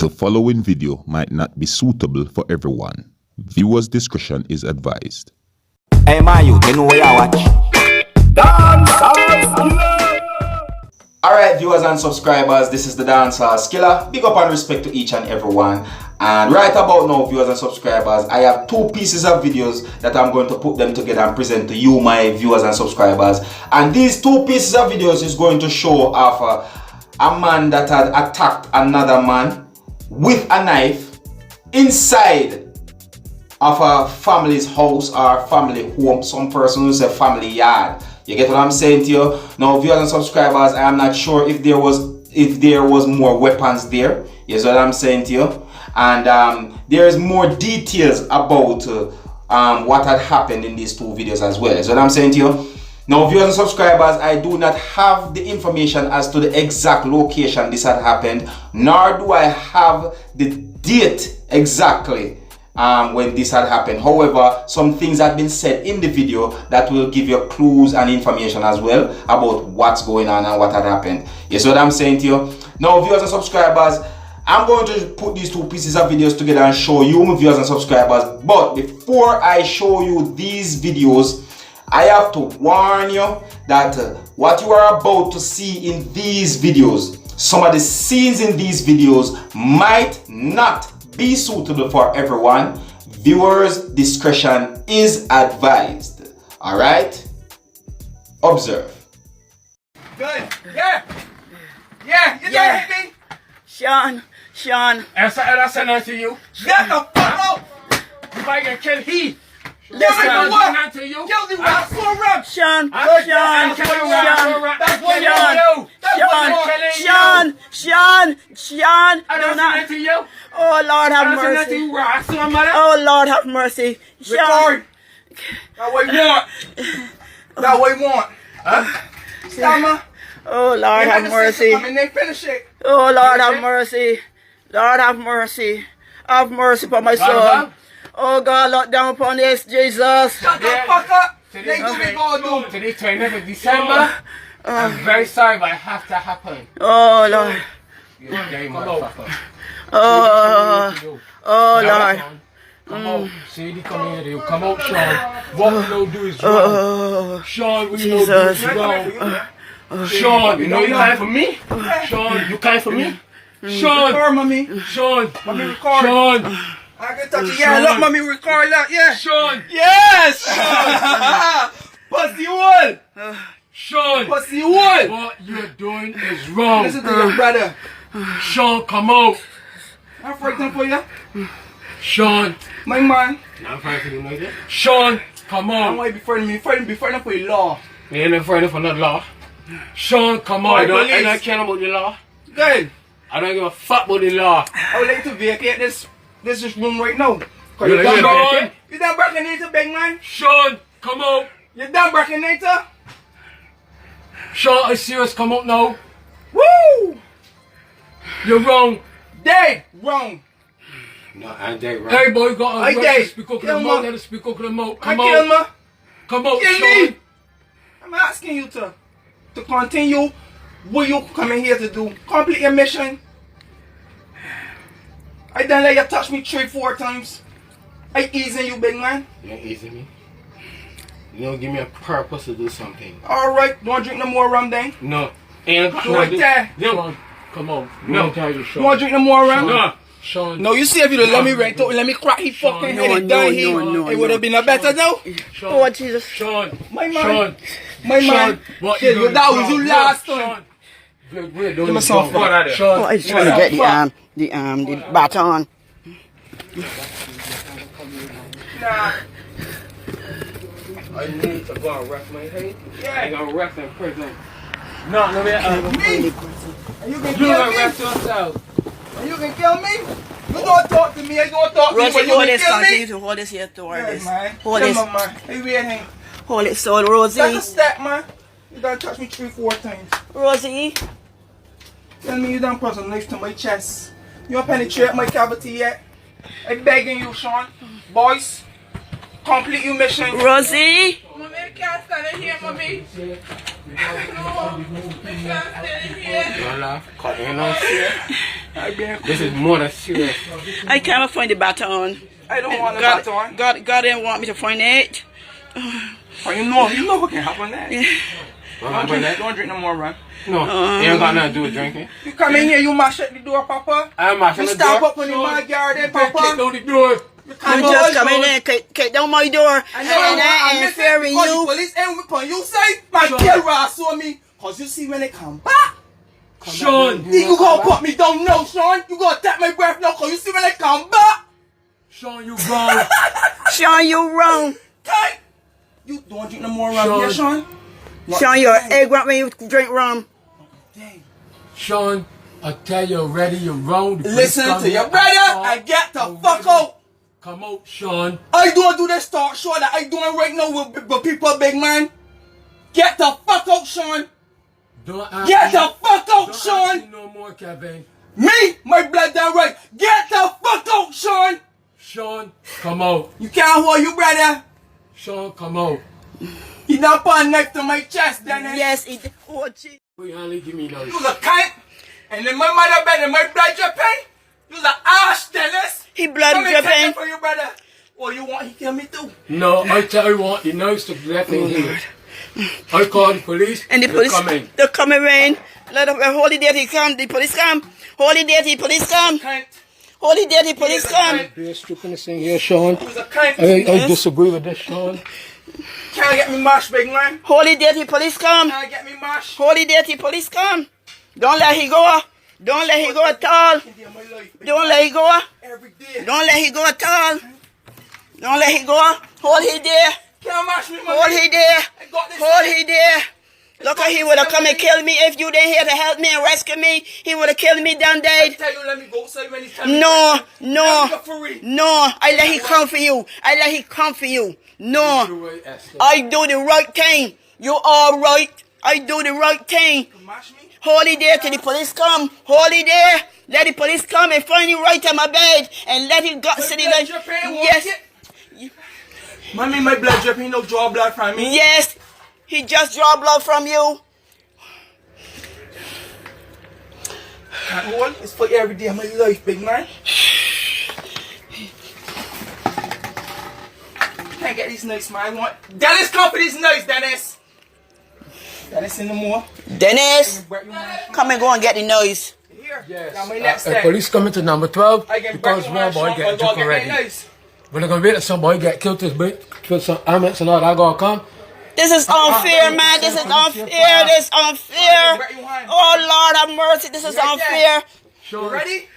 The following video might not be suitable for everyone. Viewers' discretion is advised. Hey man, you know where I watch? Dancehall. Alright viewers and subscribers, this is the Dancehall Skiller. Big up and respect to each and everyone. And right about now, viewers and subscribers, I have two pieces of videos that I'm going to put them together and present to you, my viewers and subscribers. And these two pieces of videos is going to show off a man that had attacked another man with a knife inside of a family's house or family home. Some person will say family yard. You get what I'm saying to you? Now viewers and subscribers, I am not sure if there was more weapons there. You see what I'm saying to you? And there is more details about what had happened in these two videos as well. You see what I'm saying to you? Now viewers and subscribers, I do not have the information as to the exact location this had happened, nor do I have the date exactly when this had happened. However, some things had been said in the video that will give you clues and information as well about what's going on and what had happened. You see what I'm saying to you? Now viewers and subscribers, I'm going to put these two pieces of videos together and show you, my viewers and subscribers. But before I show you these videos, I have to warn you that what you are about to see in these videos, some of the scenes in these videos might not be suitable for everyone. Viewers' discretion is advised. Alright? Observe. Good. Yeah. Yeah. You don't hit me? Sean. I said that to you. Get the fuck out. If I can kill he. Listen. What? To you. Kill the rock for rap. Sean. That's what you do. Sean. I Do don't not. say that to you. Oh Lord have I don't say that to mercy. you. I see my mother. Oh Lord have mercy. Sean. Record. That's what you want. That's what you want. Huh? Stammer. Oh Lord have mercy. I mean, they finish it. Oh Lord have mercy. Lord have mercy. Have mercy for my son. Oh God, look down upon this, Jesus. Shut the fuck up. They do what God do. Today, 29th of December. I'm very sorry, but it has to happen. Oh Lord. You're a gay motherfucker. Oh Lord. Come out. See, they come here. You come out, Sean. What we don't do is wrong. Sean, we don't do is wrong. Sean, you know you kind for me? Sean, you kind for me? Sean, record, mommy. Sean, mommy, record. Sean. I can touch it. Yeah, look, mommy, record that. Yeah. Sean. Yes. Sean. Pussy wall. Sean. Pussy wall. What you're doing is wrong. Listen to your brother. Sean, come out. I'm fighting for you. Sean. My man. I'm fighting for you, nigga. Sean, come on. I'm going to be fighting me. Be fighting for your law. You ain't fighting for no law. Sean, come on. I don't care about the law. Good. I don't give a fuck about the law. I would like to vacate this room right now. You done breaking into, big man? Sean, come out. You done breaking into? Sean, are you serious? Come out now. Woo! You're wrong. Dead wrong. No, I'm dead wrong. Hey, boy, you got a right to speak up to the mouth. Let us speak up to the mouth. Come out. Come out, Sean. I'm asking you to continue what you coming here to do. Complete your mission. I done let you touch me 3-4 times. I easing you, big man. You ain't easing me. You don't give me a purpose to do something. Alright, don't drink no more rum then? No. And right there. Sean, come on. No. You want to drink no more rum? No. Sean. No, you see if you don't let me rent out, let me crack his fucking head down here. It would have been a better now. Oh Jesus. Sean. My man. Sean. My man. What you doing? That was your last time. Give me some fun. Oh, I just trying to get the baton. Nah. I need to go and rest my head. Yeah. I gotta rest in prison. No, me. You can kill me. Rest yourself. You can kill me. You don't talk to me. I don't talk to you. But you can kill me. Hold this here toward this. Hold this. Hey, wait, hold it, so Rosie. That's a step, man. You done touch me 3-4 times. Rosie. Tell me you done press a knife to my chest. You don't penetrate my cavity yet. I'm begging you, Sean. Boys, complete your mission. Rosie. Mommy, I can't stand in here, mommy. No, I can't stand in here. Cut in on here. This is more than serious. I can't find the baton. I don't want the baton. God didn't want me to find it. Oh, you know what can happen there. Yeah. Don't drink no more, man. No, you ain't got nothing to do with drinking. You come in here, you mash up the door, Papa. I'm mashing You the stop door. up when you my garden, Kick Papa. down the door. You just come in there, kick down my door, I know and I'm fearing because you. the police ain't whipping you say, my girl Ross saw me. Cause you see when they come back. Sean. You gonna put me down now, Sean. You gonna take my breath now, cause you see when they come back. Sean, you wrong. Sean, you wrong. Okay. You don't drink no more rum here, Sean. Sean, you're ignorant when you drink rum. Dang. Sean, I tell you already, you're wrong. The police Listen come to your here brother and get the fuck out. Come out, Sean. I don't do this talk show that I doing right now with people, big man. Get the fuck out, Sean. Don't ask Get me- the fuck out, Don't ask Sean. me no more, Kevin. Me, my blood down right. Get the fuck out, Sean. Sean, come out. You can't hold you, brother. Sean, come out. He not put next to my chest, Dennis. Yes, it. Oh, gee. We only give me no. You a cunt. And then my mother bed and my blood dripping. You a ass, Dennis. He blood Come and take dripping. it for you, brother. Or you want he kill me too? No, I tell you what, you know it's the left in here. I call the police. And the they're police, coming. they're coming in. Let the holy deity come. The police come. Holy deity, police come. Cunt. Holy deity, police come. You're stupid thing here, Sean. He was a cunt. I disagree with this, Sean. Can't get me mashed, big man. Holy deity, police come. Can't get me mashed. Holy deity, police come. Don't let he go. Don't let he go at all. Don't let he go. Every day. Don't let he go at all. Don't let he go. Hold he there. Can't mash me, man. Hold he there. I got this. Hold he there. Look how he would have come and killed me if you didn't here to help me and rescue me. He would have killed me down I dead. tell you, let me go. So when he tell No, me, no, let me go for real. no. I let he come for you. I let he come for you. No. Esther. I do the right thing. You all right. I do the right thing. Mash me. Holy there till the police come. Holy there. Let the police come and find you right on my bed and let him go to the blood line. dripping, Yes. Mommy, my blood dripping, no draw blood from me. Yes. He just draw blood from you. Can't hold. It's for every day of my life, big man. Can't get these nice, man. I want Dennis, come for these nice, Dennis. Dennis in the more. Dennis, Break your hand. come and go and get the noise. Here. Yes. Now my next step. Police coming to number 12 I can because break your one hand, boy Sean, get or took get already. nice. We're not gonna wait till some boy get killed this bit for some ambulance and all that gonna come. This is unfair, man. This is unfair. This is unfair. Break your hand. Oh, Lord have mercy. This is Right there. unfair. Sean, You ready?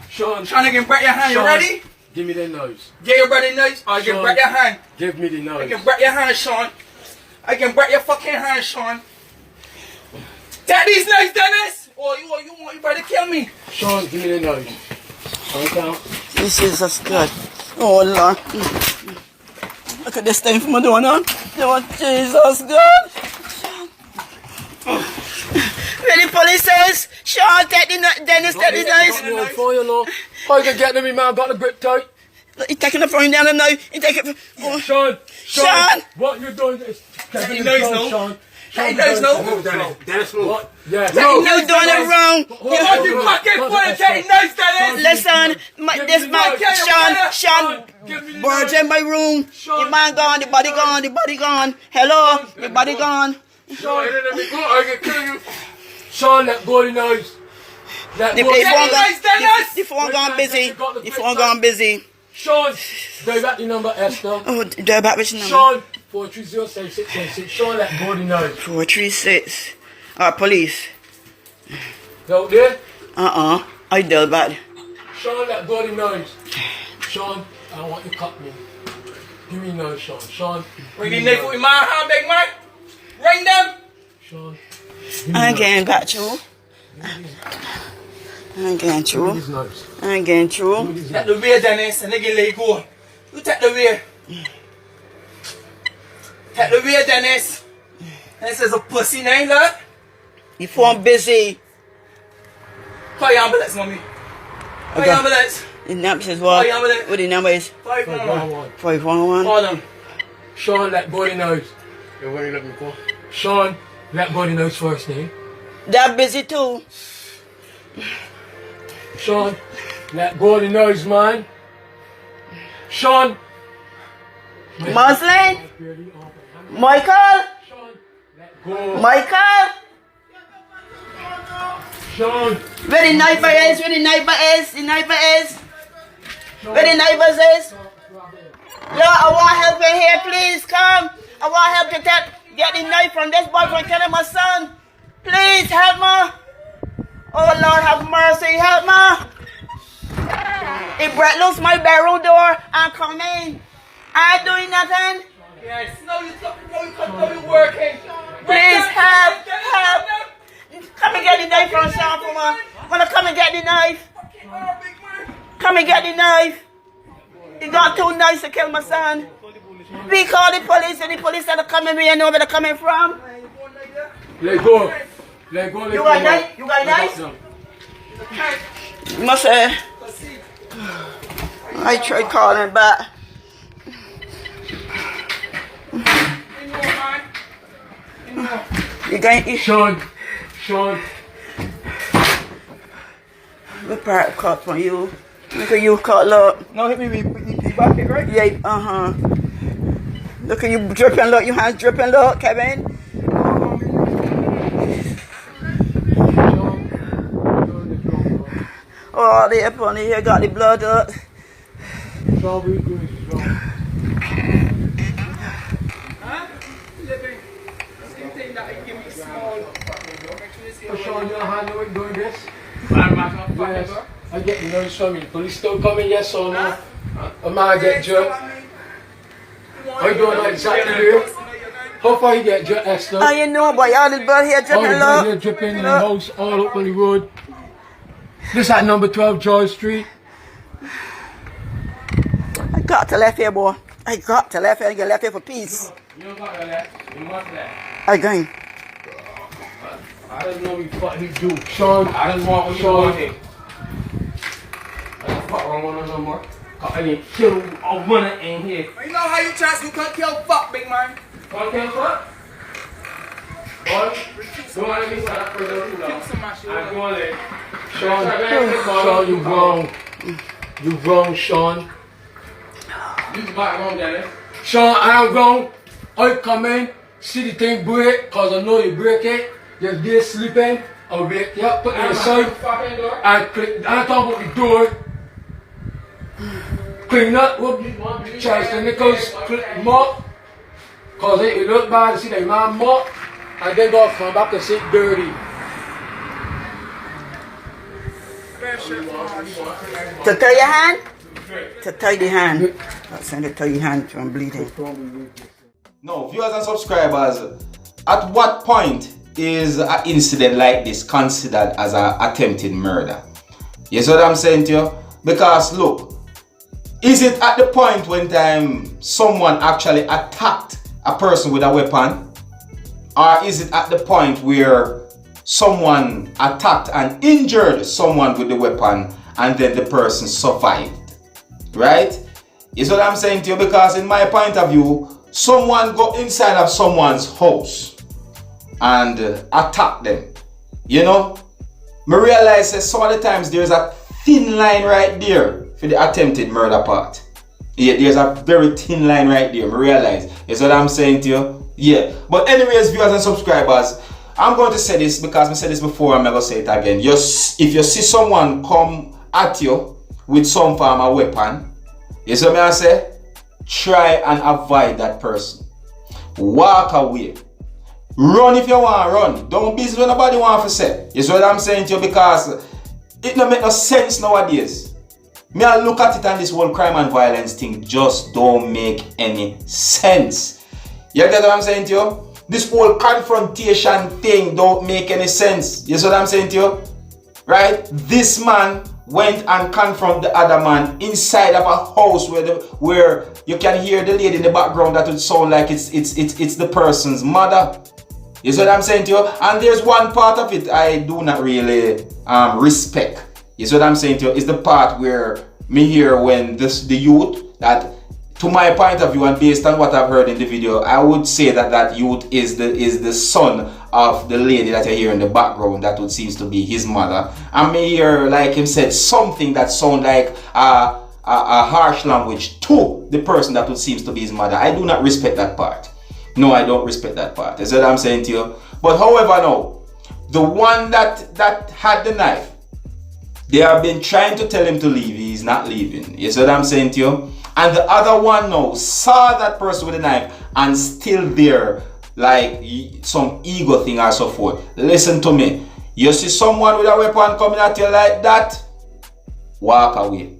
Sean, Trying to get break your hand. You Sean, ready? give me the nose. Get your brother nice. Or I can Sean. break your hand. Give me the I nose. can break your hand, Sean. I can break your fucking hand, Sean. Take these knives, Dennis. Or you want you better kill me. Sean, give me the nose. One count. This is just good. Oh, Lord. Look at this thing from my door now. Oh, Jesus, God. When the police says, Sean, take the Dennis, take the knives. One for you know. How you can get to me, man? Got the grip tight. He's taking the phone down the knife. He's taking oh. Sean, Sean. what you doing? Is He knows no. Sean. He knows no. Dennis, what? Yeah. You're doing it wrong. What you fucking put and take knives, Dennis? Listen, this man, Sean, birds in my room. The man gone, the body gone, the body gone. Hello, the body gone. Sean, I can kill you. Sean, that gory nose. That The gory phone Dennis, gone, Dennis! the phone gone busy. The phone gone busy. Sean, go back the number, Esther. Oh, they're back with your number. Sean, 430-7616. Sean, that gory nose. 436. Police. Go there. I dealt bad. Sean, that gory nose. Sean, I want you to cut me. Give me nose, Sean. Sean. Bring the knife with my hand, big man. Ring them. Sean. I ain't getting got you. I ain't getting you. His nose. I ain't getting you. Take the way, Dennis, and they can let go. You take the way. Take the way, Dennis. This is a pussy name, look. The phone busy. Call your ambulance, mommy. Call your ambulance. The number is what? Oh, yeah, but it- What the number is? 511. 511. Call them. Sean, that gory nose. Yeah, what are you looking for? Sean, that gory nose first name. They're busy too. Sean, let go of the noise, man. Sean. Muslin? Michael? Sean, let go. Michael? Sean. Where the neighbor is? Where the neighbor is? The neighbor is? Where the neighbors is? Yo, I want help in here, please come. I want help to get the knife from this boy from killing my son. Please help me. Oh Lord, have mercy, help me. He break loose my bedroom door and come in. I ain't doing nothing. Yes. No, you working. Please help, help. Come and get the knife from Sean for me. Wanna come and get the knife? Come and get the knife. He got too nice to kill my son. We call the police and the police are coming. We don't know where they're coming from. Let go. Let go. You got a knife? You got a knife? You must say. I tried calling back. You going to Sean. the part cut from you. Look at you cut, look. No, hit me with the bucket, right? Yeah, Look at you dripping, look. Your hands dripping, look, Kevin. Oh, the up on here got the blood up. Sean, we good, Sean. Huh? Living. Same thing that I give me small. Sean, you know how to do this? Yes. I get the noise from you. Police still coming, yes or no? A man get jerked. How you doing like Saturday? How far you get jerked, Esther? Oh, you know, boy, all the blood here All the dripping, blood here look. dripping in the house, all up on the road. This at number 12 George Street. I got to left here, boy. I got to left here and get left here for peace. You don't got to left. You must left. I going. I don't know what the fuck he do. Sean, I don't want what you Sean. wanted. I don't fuck wrong with no more. I didn't kill a winner in here. You know how you try to kill fuck, big man? Can't kill fuck? What? Don't let me start for the rule. I'm going to Sean, you wrong. You wrong, Sean. You back wrong, Dennis. Sean, I am wrong. I come in, see the thing break, cause I know you break it. You're there sleeping. I'll wake you up, put it inside. I click, I talk about the door. Clean up, charge the nickels, click mop. Cause it look bad to see that man mop. And then go come back and sit dirty. To tie your hand? To tie the hand. That's when to tie your hand from bleeding. No, viewers and subscribers, at what point is an incident like this considered as an attempted murder? You see what I'm saying to you? Because look, is it at the point when someone actually attacked a person with a weapon? Or is it at the point where someone attacked and injured someone with the weapon and then the person survived? Right? You see what I'm saying to you? Because in my point of view, someone go inside of someone's house and attack them. You know? I realize that some of the times there's a thin line right there for the attempted murder part. Yeah, there's a very thin line right there. I realize. You see what I'm saying to you? Yeah. But anyways, viewers and subscribers, I'm going to say this because I said this before, I'm going to say it again. If you see someone come at you with some form of weapon, you see what I say? Try and avoid that person. Walk away. Run if you want to run. Don't business what nobody wants to say. You see what I'm saying to you? Because it don't make no sense nowadays. Me I look at it and this whole crime and violence thing just don't make any sense. You get what I'm saying to you? This whole confrontation thing don't make any sense. You see what I'm saying to you? Right? This man went and confronted the other man inside of a house where you can hear the lady in the background that would sound like it's the person's mother. You see what I'm saying to you? And there's one part of it I do not really respect. You see what I'm saying to you? It's the part where me hear when the youth that, to my point of view and based on what I've heard in the video, I would say that youth is the son of the lady that you hear in the background that would seems to be his mother. I may hear, like him said, something that sound like a harsh language to the person that would seems to be his mother. I do not respect that part. No, I don't respect that part. Is what I'm saying to you. But however, now, the one that had the knife, they have been trying to tell him to leave. He's not leaving. You see what I'm saying to you? And the other one now saw that person with the knife and still there, like some ego thing or so forth. Listen to me. You see someone with a weapon coming at you like that, walk away.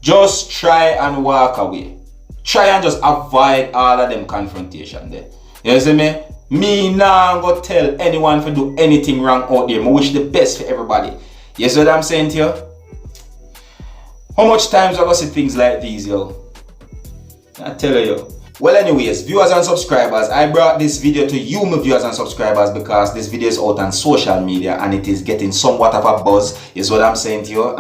Just try and walk away. Try and just avoid all of them confrontation there. You see me? Me nah go tell anyone to do anything wrong out there. I wish the best for everybody. You see what I'm saying to you? How much times I go see things like these, yo? I tell you. Well, anyways, viewers and subscribers, I brought this video to you, my viewers and subscribers, because this video is out on social media and it is getting somewhat of a buzz, is what I'm saying to you.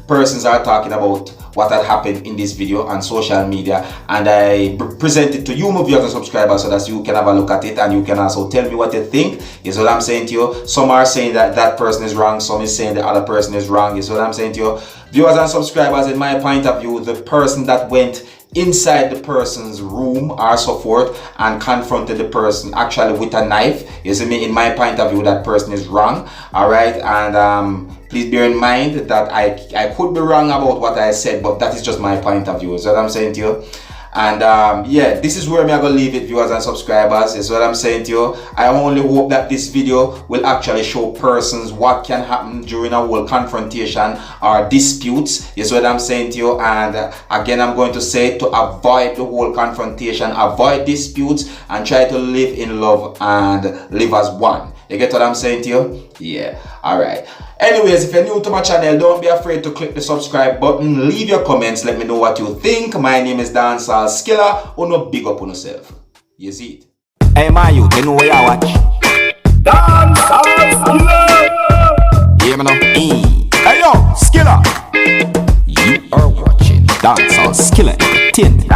Persons are talking about what had happened in this video on social media, and I present it to you, my viewers and subscribers, so that you can have a look at it and you can also tell me what you think, is what I'm saying to you. Some are saying that that person is wrong, some is saying the other person is wrong, is what I'm saying to you. Viewers and subscribers, in my point of view, the person that went inside the person's room or so forth and confronted the person actually with a knife, you see me, in my point of view, that person is wrong. All right, and please bear in mind that I could be wrong about what I said, but that is just my point of view, is what I'm saying to you. And yeah, this is where I'm gonna leave it, viewers and subscribers, is what I'm saying to you. I only hope that this video will actually show persons what can happen during a whole confrontation or disputes, is what I'm saying to you. And again, I'm going to say to avoid the whole confrontation, avoid disputes, and try to live in love and live as one. You get what I'm saying to you? Yeah. Alright. Anyways, if you're new to my channel, don't be afraid to click the subscribe button. Leave your comments. Let me know what you think. My name is Dancehall Skiller. Uno big up on yourself. You see it? Hey, my youth, you know where you watch? Dancehall Skiller! Hear me now? Hey, yo, Skiller! You are watching Dancehall Skiller Entertainment.